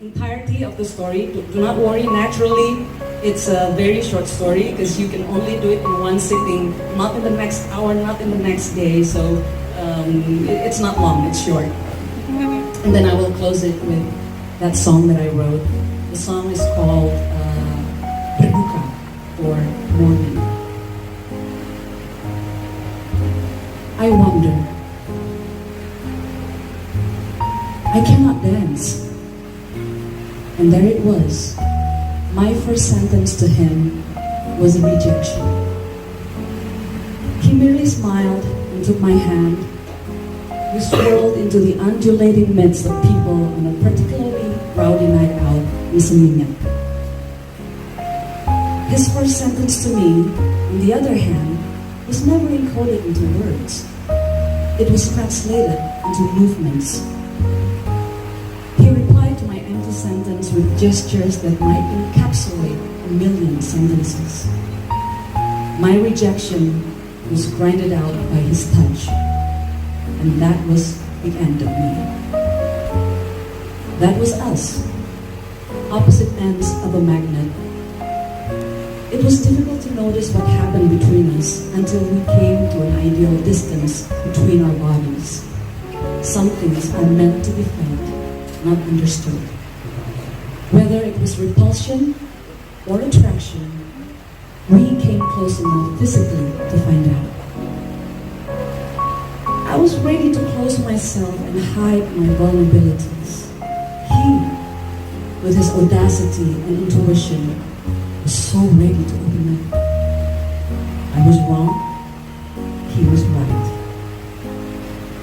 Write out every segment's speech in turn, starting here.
entirety of the story. Do not worry, naturally, it's a very short story because you can only do it in one sitting, not in the next hour, not in the next day. So it's not long, it's short. And then I will close it with that song that I wrote. The song is called Berduka, or Mourning. I wonder. I cannot dance. And there it was. My first sentence to him was a rejection. He merely smiled and took my hand. We swirled into the undulating midst of people on a particularly rowdy night out in Demikian. His first sentence to me, on the other hand, was never encoded into words. It was translated into movements. He replied to my empty sentence with gestures that might encapsulate a million sentences. My rejection was grinded out by his touch, and that was the end of me. That was us, opposite ends of a magnet. It was difficult to notice what happened between us until we came to an ideal distance between our bodies. Some things are meant to be felt, not understood. Whether it was repulsion or attraction, we came close enough physically to find out. I was ready to close myself and hide my vulnerabilities. He, with his audacity and intuition, was so ready to open up. I was wrong. He was right.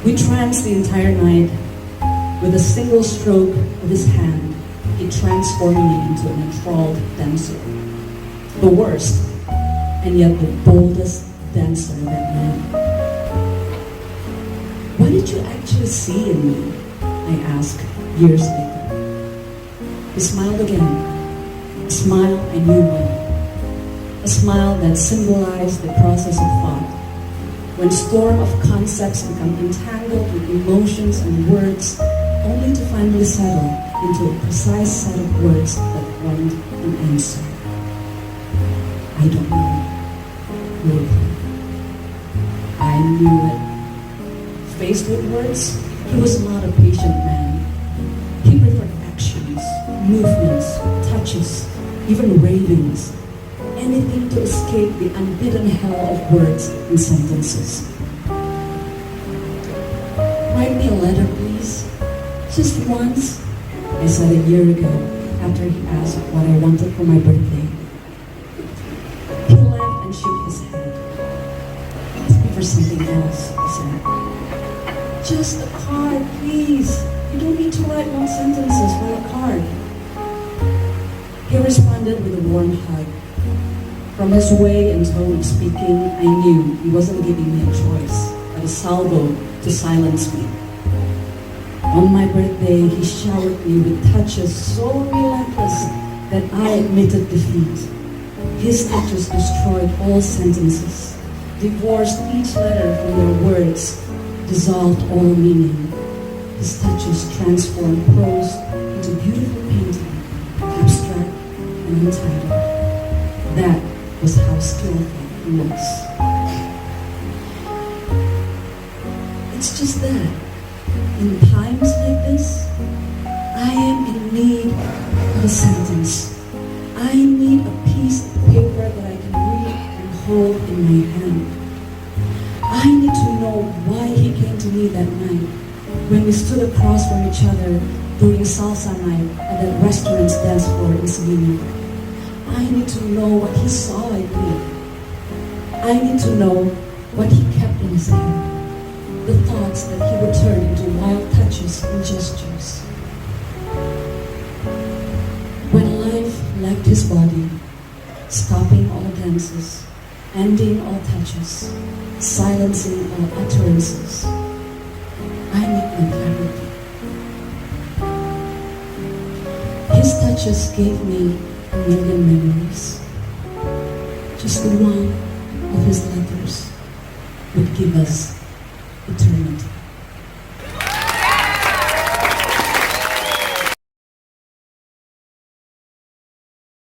We tranced the entire night. With a single stroke of his hand, he transformed me into an enthralled dancer. The worst, and yet the boldest dancer that night. What did you actually see in me? I asked years later. He smiled again. A smile I knew well. A smile that symbolized the process of thought. When storm of concepts become entangled with emotions and words, only to finally settle into a precise set of words that formed an answer. I don't know. He replied. I knew it. Faced with words, he was not a patient man. He preferred actions, movements, touches, even ravings. Anything to escape the unbidden hell of words and sentences. Write me a letter, please. Just once, I said a year ago after he asked what I wanted for my birthday. He laughed and shook his head. Ask me for something else, he said. Just a card, please. You don't need to write long sentences for a card. He responded with a warm hug. From his way and tone of speaking, I knew he wasn't giving me a choice, but a salvo to silence me. On my birthday, he showered me with touches so relentless that I admitted defeat. His touches destroyed all sentences, divorced each letter from their words, dissolved all meaning. His touches transformed prose into beautiful painting, abstract and untitled. That was how skillful he was. It's just that, in times like this, I am in need of a sentence. I need a piece of paper that I can read and hold in my hand. I need to know why he came to me that night, when we stood across from each other during salsa night at that restaurant's dance floor in Sevilla. I need to know what he saw in me. I need to know what he kept in his hand. The thoughts that he would turn into wild touches and gestures. When life left his body, stopping all dances, ending all touches, silencing all utterances, I need my clarity. His touches gave me a million memories. Just one of his letters would give us eternity.